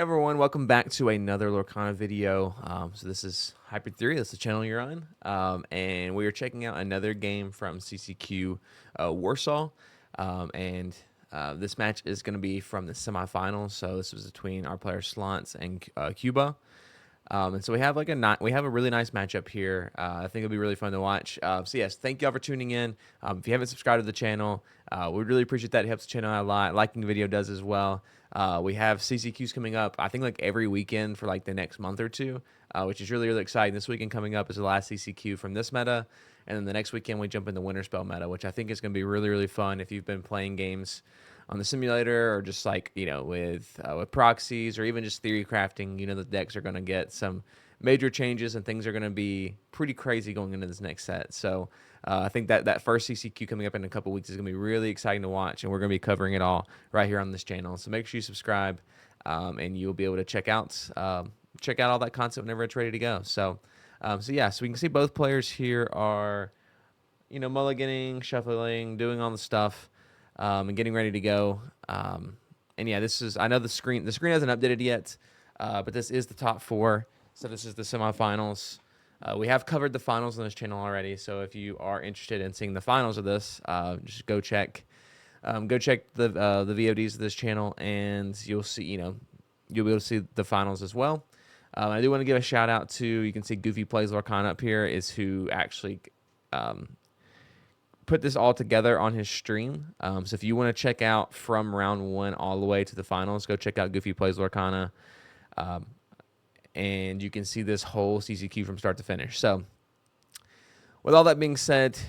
Everyone, welcome back to another Lorcana video. So this is Hybrid Theory, that's the channel you're on, and we are checking out another game from CCQ Warsaw, and this match is going to be from the semifinals. So this was between our player Słonce and Kuba. And so we have a really nice matchup here. I think it'll be really fun to watch. So yes, thank you all for tuning in. If you haven't subscribed to the channel, we really appreciate that. It helps the channel out a lot. Liking the video does as well. We have CCQs coming up, I think like every weekend for like the next month or two, which is really, really exciting. This weekend coming up is the last CCQ from this meta. And then the next weekend we jump into Winter Spell meta, which I think is going to be really, really fun if you've been playing games on the simulator or just like, with proxies or even just theory crafting. The decks are going to get some major changes and things are going to be pretty crazy going into this next set. So I think that first CCQ coming up in a couple weeks is going to be really exciting to watch, and we're going to be covering it all right here on this channel. So make sure you subscribe, and you'll be able to check out all that content whenever it's ready to go. So yeah, so we can see both players here are, mulliganing, shuffling, doing all the stuff, and getting ready to go. And yeah, I know the screen hasn't updated yet, but this is the top four. So this is the semifinals. We have covered the finals on this channel already. So if you are interested in seeing the finals of this, just go check the VODs of this channel, and you'll see, you'll be able to see the finals as well. I do want to give a shout out to, you can see Goofy Plays Lorcana up here is who actually put this all together on his stream. So if you want to check out from round one all the way to the finals, go check out Goofy Plays Lorcana. And you can see this whole CCQ from start to finish. So with all that being said,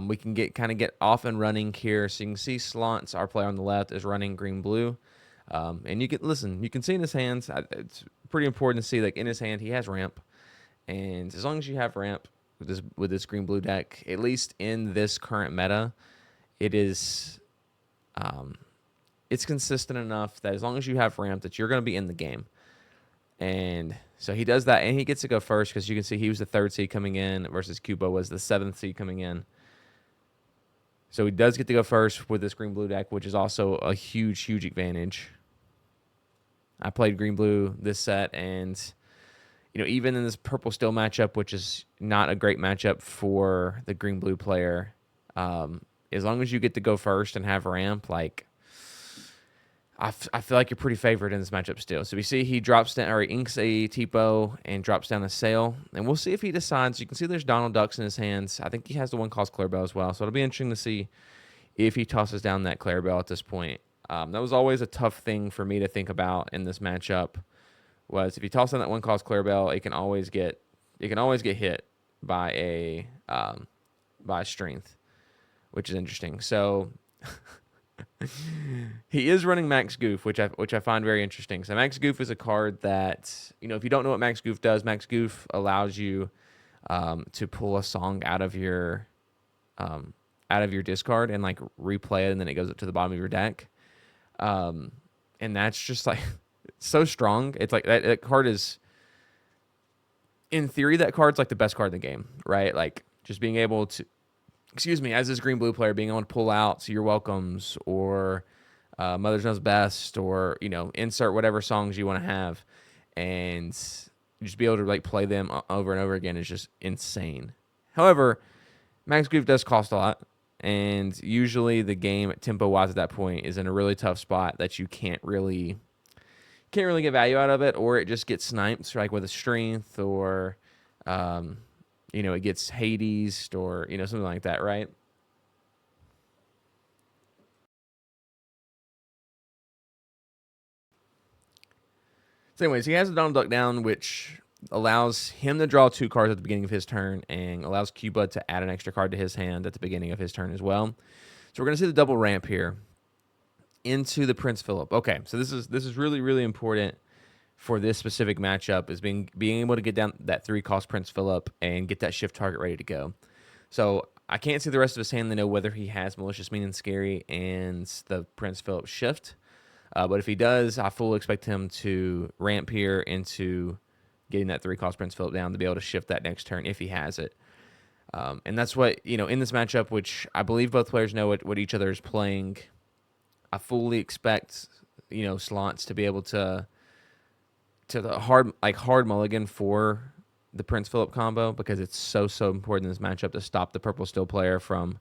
we can get off and running here. So you can see Słonce, our player on the left, is running green-blue. And you can see in his hands, it's pretty important to see, like in his hand, he has ramp. And as long as you have ramp with this green-blue deck, at least in this current meta, it's consistent enough that as long as you have ramp, that you're going to be in the game. And so he does that, and he gets to go first because you can see he was the 3rd seed coming in versus Kuba was the 7th seed coming in. So he does get to go first with this green-blue deck, which is also a huge, huge advantage. I played green-blue this set, and even in this purple steel matchup, which is not a great matchup for the green-blue player, as long as you get to go first and have ramp, like I feel like you're pretty favored in this matchup still. So we see he drops down, or he inks a Tipo and drops down a Sail. And we'll see if he decides. You can see there's Donald Ducks in his hands. I think he has the one cost Clarabelle as well. So it'll be interesting to see if he tosses down that Clarabelle at this point. That was always a tough thing for me to think about in this matchup, was if you toss down that one cost Clarabelle, it can always get hit by a strength, which is interesting. So he is running Max Goof, which I find very interesting. So Max Goof is a card that, if you don't know what Max Goof does, Max Goof allows you to pull a song out of your discard and like replay it, and then it goes up to the bottom of your deck. And that's just like so strong. It's like that card is, in theory, that card's like the best card in the game, right? Like just being able to, as this green-blue player, being able to pull out So You're Welcomes or Mother's Knows Best, or, insert whatever songs you want to have, and just be able to like play them over and over again is just insane. However, Max Goof does cost a lot, and usually the game tempo-wise at that point is in a really tough spot that you can't really get value out of it, or it just gets sniped, like with a strength, or it gets Hades, or, something like that, right? So anyways, he has the Donald Duck down, which allows him to draw 2 cards at the beginning of his turn, and allows Kuba to add an extra card to his hand at the beginning of his turn as well. So we're going to see the double ramp here into the Prince Philip. Okay, so this is really, really important for this specific matchup, is being able to get down that 3-cost Prince Philip and get that shift target ready to go. So I can't see the rest of his hand to know whether he has Malicious Mean and Scary and the Prince Philip shift. But if he does, I fully expect him to ramp here into getting that 3-cost Prince Philip down to be able to shift that next turn if he has it. And that's what, in this matchup, which I believe both players know what each other is playing, I fully expect, Słonce to be able to to the hard mulligan for the Prince Philip combo because it's so important in this matchup to stop the purple steel player from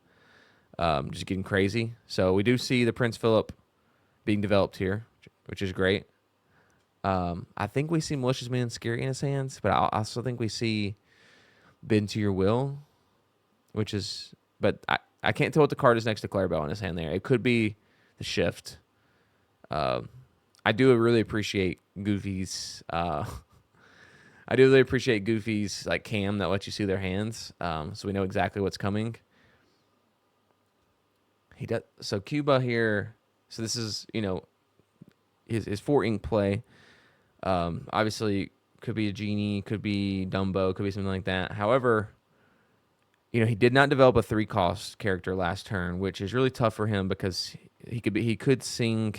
just getting crazy. So we do see the Prince Philip being developed here, which is great. I think we see Malicious Man Scary in his hands, but I also think we see Bend to Your Will, which is, but I can't tell what the card is next to Clarabelle in his hand there. It could be the Shift. I do really appreciate Goofy's. I do really appreciate Goofy's like cam that lets you see their hands, so we know exactly what's coming. He does so. Kuba here. So this is his 4 ink play. Obviously, could be a genie, could be Dumbo, could be something like that. However, he did not develop a 3-cost character last turn, which is really tough for him because he could sing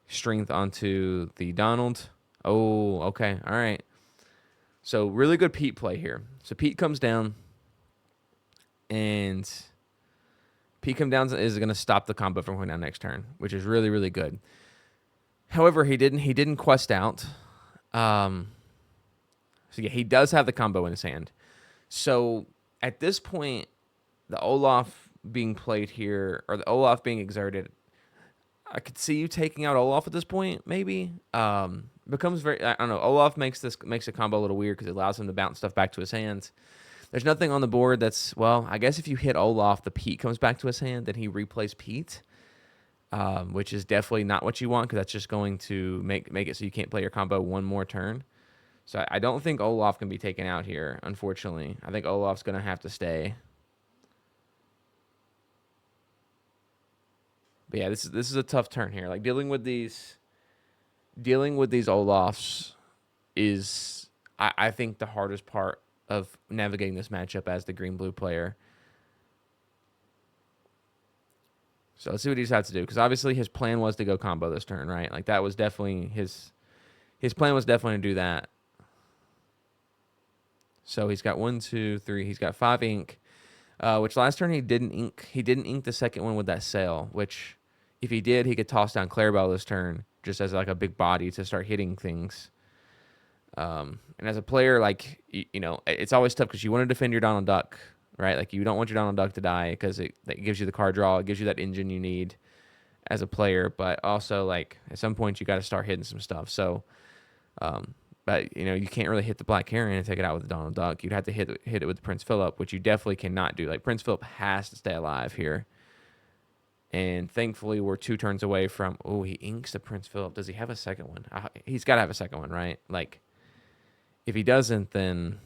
Strength onto the Donald. Oh, okay, all right. So really good Pete play here. So Pete comes down, and Pete come down is going to stop the combo from going down next turn, which is really good. However, he didn't quest out. So yeah, he does have the combo in his hand. So at this point, the Olaf being played here, or the Olaf being exerted, I could see you taking out Olaf at this point, maybe. Becomes very, I don't know, Olaf makes a combo a little weird because it allows him to bounce stuff back to his hands. There's nothing on the board that's, well, I guess if you hit Olaf, the Pete comes back to his hand, then he replays Pete, which is definitely not what you want because that's just going to make it so you can't play your combo one more turn. So I don't think Olaf can be taken out here, unfortunately. I think Olaf's going to have to stay. But yeah, this is a tough turn here. Like dealing with these Olafs is, I think, the hardest part of navigating this matchup as the green-blue player. So let's see what he decides to do, because obviously his plan was to go combo this turn, right? Like that was definitely his plan was definitely to do that. So he's got 1, 2, 3. He's got 5 ink, which last turn he didn't ink. He didn't ink the second one with that sail, which if he did, he could toss down Clarabelle this turn just as like a big body to start hitting things. And as a player, like, it's always tough because you want to defend your Donald Duck, right? Like you don't want your Donald Duck to die because it gives you the card draw. It gives you that engine you need as a player. But also, like, at some point you got to start hitting some stuff. So, but you can't really hit the Black Heron and take it out with the Donald Duck. You'd have to hit it with the Prince Philip, which you definitely cannot do. Like Prince Philip has to stay alive here. And thankfully, we're 2 turns away from. Oh, he inks the Prince Philip. Does he have a second one? He's got to have a second one, right? Like, if he doesn't, then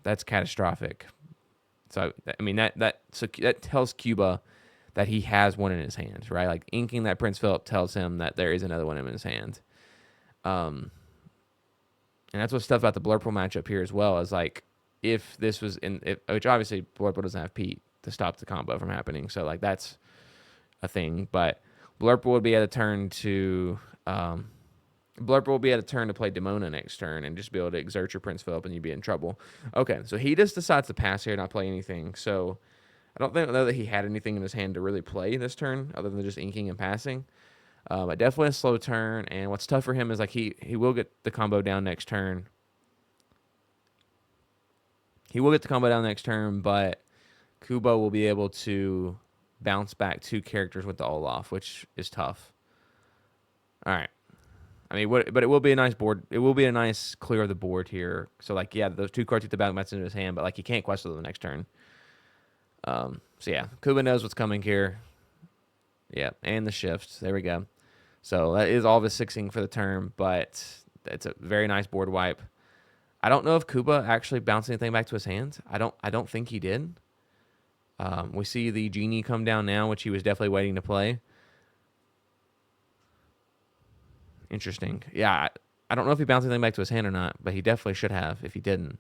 that's catastrophic. So I mean that tells Kuba that he has one in his hand, right? Like inking that Prince Philip tells him that there is another one in his hand. And that's what's tough about the Blurple matchup here as well. Is like if this was which obviously Blurple doesn't have Pete to stop the combo from happening, so like that's a thing. But Blurple would be at a turn to play Demona next turn and just be able to exert your Prince Philip and you'd be in trouble. Okay, so he just decides to pass here and not play anything. So I don't know that he had anything in his hand to really play this turn other than just inking and passing. But definitely a slow turn, and what's tough for him is like he will get the combo down next turn. But Kuba will be able to bounce back 2 characters with the Olaf, which is tough. All right. I mean, but it will be a nice board. It will be a nice clear of the board here. So, like, yeah, those 2 cards get the back mats into his hand, but, like, he can't quest with them the next turn. So, yeah, Kuba knows what's coming here. Yeah, and the shift. There we go. So, that is all of his 6ing for the turn, but it's a very nice board wipe. I don't know if Kuba actually bounced anything back to his hand. I don't think he did. We see the Genie come down now, which he was definitely waiting to play. Interesting. Yeah, I don't know if he bounced anything back to his hand or not, but he definitely should have if he didn't.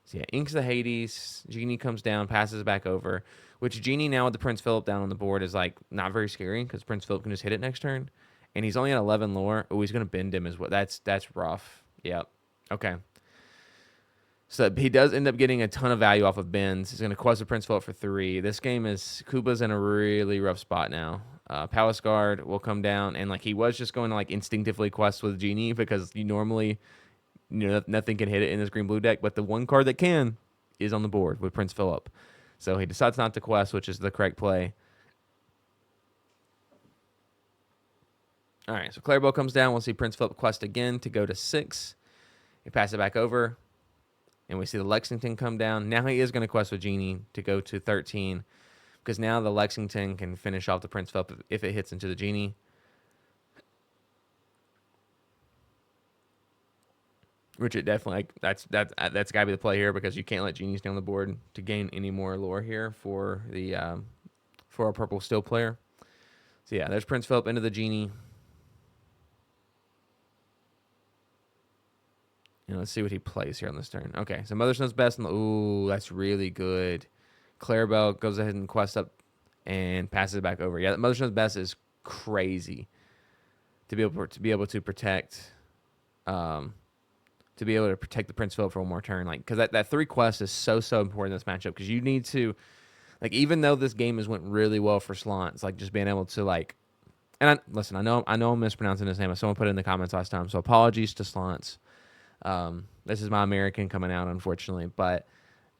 So yeah, inks the Hades. Genie comes down, passes back over. Which Genie now with the Prince Philip down on the board is like not very scary because Prince Philip can just hit it next turn. And he's only at 11 lore. Oh, he's going to bend him as well. That's rough. Yep. Okay. So he does end up getting a ton of value off of bends. He's going to quest the Prince Philip for 3. This game is Kuba's in a really rough spot now. Palace Guard will come down, and like he was just going to like instinctively quest with Genie because you normally, nothing can hit it in this green blue deck, but the one card that can is on the board with Prince Philip. So he decides not to quest, which is the correct play. All right, so Clarabelle comes down. We'll see Prince Philip quest again to go to 6. He passes it back over, and we see the Lexington come down. Now he is going to quest with Genie to go to 13, because now the Lexington can finish off the Prince Philip if it hits into the Genie. Which it definitely, that's got to be the play here, because you can't let Genie stay on the board to gain any more lore here for the for a purple steel player. So yeah, there's Prince Philip into the Genie. And let's see what he plays here on this turn. Okay, so Mother Snows Best. Ooh, that's really good. Clarabelle goes ahead and quests up and passes it back over. Yeah, Mother Snows Best is crazy to be able to protect, the Prince Philip for one more turn. Like, because that 3 quest is so important in this matchup, because you need to, like, even though this game has went really well for Słonce, like just being able to like, and listen, I know I'm mispronouncing his name. Someone put it in the comments last time, so apologies to Słonce. This is my American coming out, unfortunately, but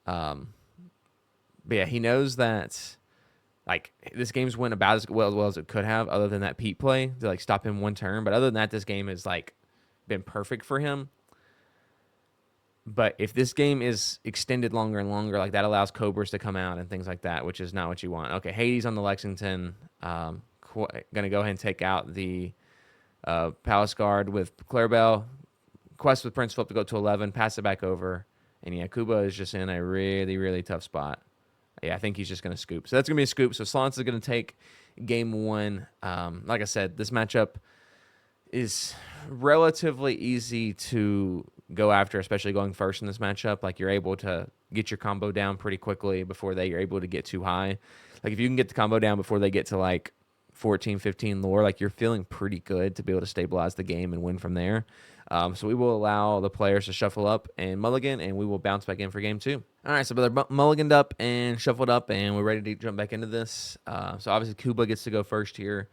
yeah, he knows that like this game's went about as well as it could have, other than that Pete play to like stop him one turn. But other than that, this game has like been perfect for him. But if this game is extended longer and longer, like that allows Cobras to come out and things like that, which is not what you want. Okay, Hades on the Lexington. Gonna go ahead and take out the Palace Guard with Clarabelle. Quest with Prince Philip to go to 11, pass it back over. And yeah, Kuba is just in a really, really tough spot. Yeah, I think he's just going to scoop. So that's going to be a scoop. So Słonce is going to take game 1. Like I said, this matchup is relatively easy to go after, especially going first in this matchup. Like, you're able to get your combo down pretty quickly before you're able to get too high. Like, if you can get the combo down before they get to like 14, 15 lore, like you're feeling pretty good to be able to stabilize the game and win from there. So we will allow the players to shuffle up and mulligan, and we will bounce back in for game 2. All right, so they're mulliganed up and shuffled up, and we're ready to jump back into this. So obviously Kuba gets to go first here,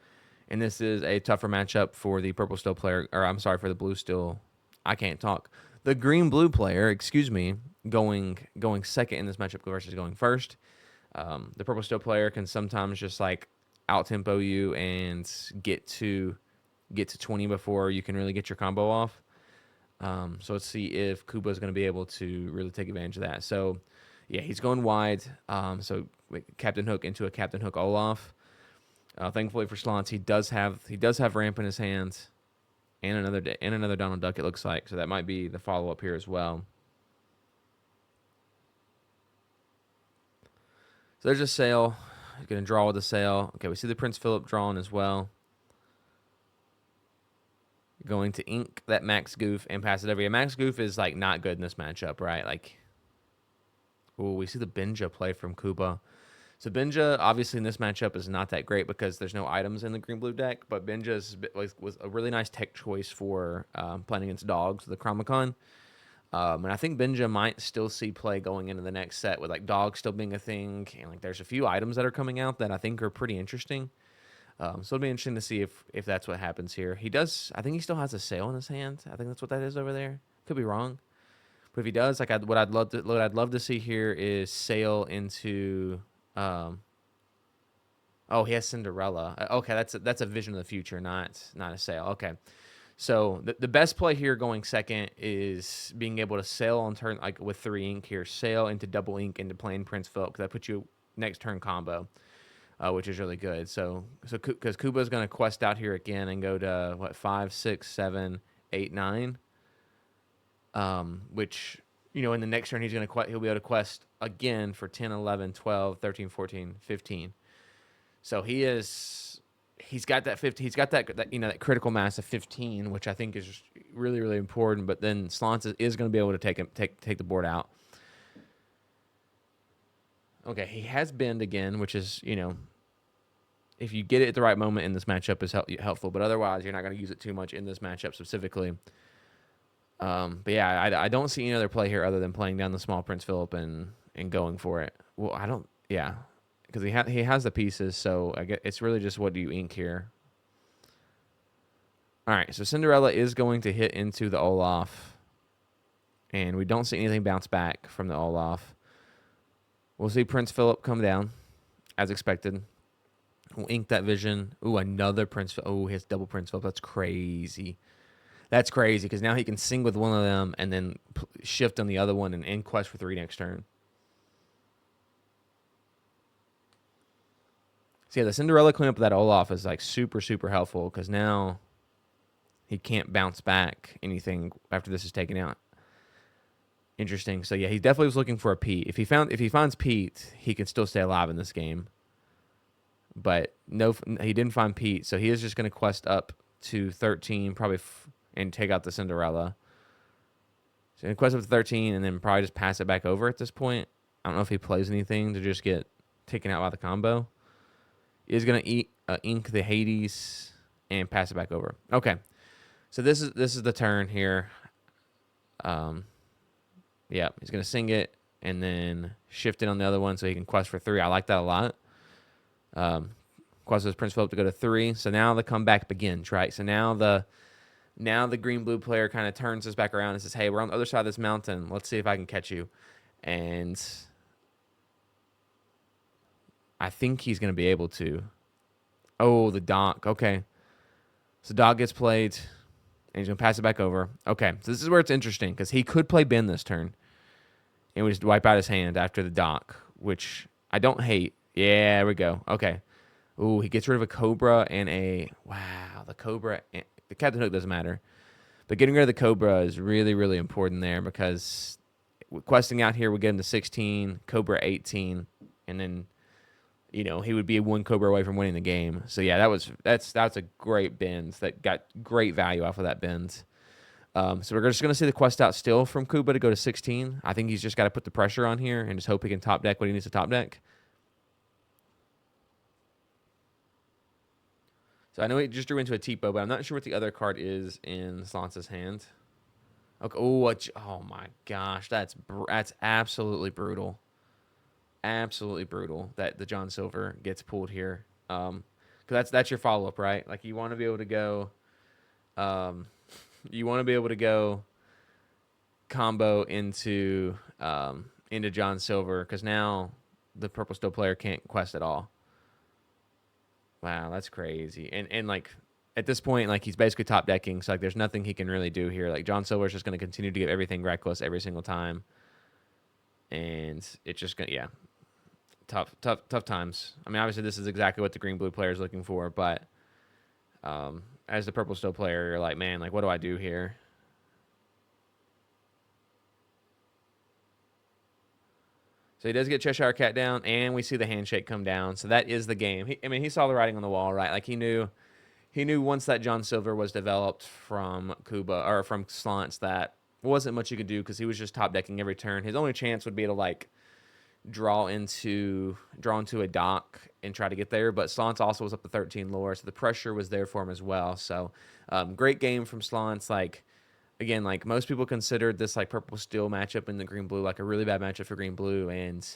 and this is a tougher matchup for the purple steel player, or I'm sorry, for the blue steel. I can't talk. The green blue player, excuse me, going second in this matchup versus going first. The purple steel player can sometimes just like out tempo you and get to 20 before you can really get your combo off. So let's see if Kuba is going to be able to really take advantage of that. So yeah, he's going wide. So Captain Hook into a Captain Hook Olaf. Thankfully for Słonce, he does have ramp in his hands, and another Donald Duck, it looks like. So that might be the follow up here as well. So there's a sail. He's going to draw with the sail. Okay, we see the Prince Philip drawn as well. Going to ink that Max Goof and pass it over. Yeah, Max Goof is like not good in this matchup, right? Like, oh, we see the Benja play from Kuba. So Benja, obviously in this matchup, is not that great because there's no items in the green blue deck. But Benja was a really nice tech choice for playing against dogs, the Chromicon. And I think Benja might still see play going into the next set with like dogs still being a thing, and like there's a few items that are coming out that I think are pretty interesting. So it'll be interesting to see if that's what happens here. I think he still has a sail in his hand. I think that's what that is over there. Could be wrong, but if he does, like what I'd love to see here is sail into. Oh, he has Cinderella. Okay, that's a vision of the future, not a sail. Okay, so the best play here going second is being able to sail on turn, like with 3 ink here, sail into double ink into playing Prince Philip, because that puts you next turn combo. Which is really good. So because Kuba's going to quest out here again and go to what 5, 6, 7, 8, 9. Which in the next turn he'll be able to quest again for 10, 11, 12, 13, 14, 15. So he's got that 50. He's got that critical mass of 15, which I think is really, really important. But then Słonce is going to be able to take the board out. Okay, he has bend again, which is, if you get it at the right moment in this matchup is helpful, but otherwise you're not going to use it too much in this matchup specifically. But yeah, I don't see any other play here other than playing down the small Prince Philip and going for it. Well, I don't, yeah. because he has the pieces. So I guess it's really just what do you ink here. All right, so Cinderella is going to hit into the Olaf, and we don't see anything bounce back from the Olaf. We'll see Prince Philip come down, as expected. We'll ink that vision. Ooh, another Prince Philip. Oh, he has double Prince Philip. That's crazy. That's crazy, because now he can sing with one of them and then shift on the other one and end quest for 3 next turn. So yeah, the Cinderella cleanup of that Olaf is like super, super helpful, because now he can't bounce back anything after this is taken out. Interesting. So yeah, he definitely was looking for a Pete. If he finds Pete, he can still stay alive in this game. But no, he didn't find Pete, so he is just going to quest up to 13, probably, and take out the Cinderella. So he quest up to 13, and then probably just pass it back over at this point. I don't know if he plays anything to just get taken out by the combo. He's going to ink the Hades and pass it back over. Okay. So this is the turn here. Yeah, he's going to sing it and then shift it on the other one so he can quest for 3. I like that a lot. Quest with Prince Philip to go to 3. So now the comeback begins, right? So now the green-blue player kind of turns us back around and says, hey, we're on the other side of this mountain. Let's see if I can catch you. And I think he's going to be able to. Oh, the dock. Okay. So dock gets played. And he's going to pass it back over. Okay, so this is where it's interesting, because he could play Ben this turn. And we just wipe out his hand after the dock, which I don't hate. Yeah, there we go. Okay. Ooh, he gets rid of a Cobra and a... Wow, the Cobra... The Captain Hook doesn't matter. But getting rid of the Cobra is really, really important there, because questing out here, we get him to 16, Cobra 18, and then... he would be 1 Cobra away from winning the game. So yeah, that's a great bend. That got great value off of that bend. So we're just gonna see the quest out still from Kuba to go to 16. I think he's just got to put the pressure on here and just hope he can top deck what he needs to top deck. So I know he just drew into a Tipo, but I'm not sure what the other card is in Słonce's hand. Okay. Oh my gosh, that's absolutely brutal. Absolutely brutal that the John Silver gets pulled here. Because that's your follow up, right? Like you want to be able to go, combo into John Silver, because now the Purple Steel player can't quest at all. Wow, that's crazy. And like at this point, like he's basically top decking, so like there's nothing he can really do here. Like John Silver's just going to continue to give everything reckless every single time, and it's just gonna tough times. I mean, obviously this is exactly what the green-blue player is looking for, but as the Purple Steel player, you're like, man, like what do I do here? So he does get Cheshire Cat down, and we see the handshake come down. So that is the game. He saw the writing on the wall, right? Like he knew once that John Silver was developed from Kuba or from Słonce that wasn't much you could do, because he was just top decking every turn. His only chance would be to like draw into a dock and try to get there, but Słonce also was up to 13 lore, so the pressure was there for him as well. So great game from Słonce. Like again, like most people considered this like Purple Steel matchup in the green blue like a really bad matchup for green blue, and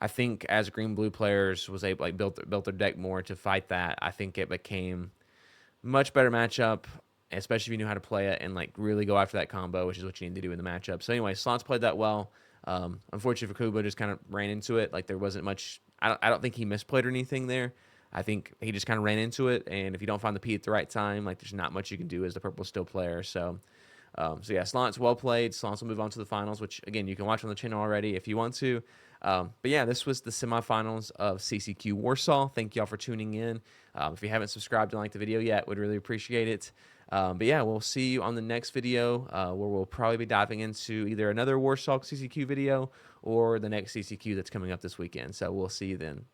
I think as green blue players was able like built their deck more to fight that, I think it became much better matchup, especially if you knew how to play it and like really go after that combo, which is what you need to do in the matchup. So anyway, Słonce played that well. Unfortunately for Kuba, just kind of ran into it. Like there wasn't much. I don't think he misplayed or anything there. I think he just kind of ran into it. And if you don't find the P at the right time, like there's not much you can do as the Purple Steel player. So yeah, Słonce well played. Słonce will move on to the finals, which again you can watch on the channel already if you want to. But yeah, this was the semifinals of CCQ Warsaw. Thank y'all for tuning in. If you haven't subscribed and liked the video yet, would really appreciate it. But yeah, we'll see you on the next video where we'll probably be diving into either another Warsaw CCQ video or the next CCQ that's coming up this weekend. So we'll see you then.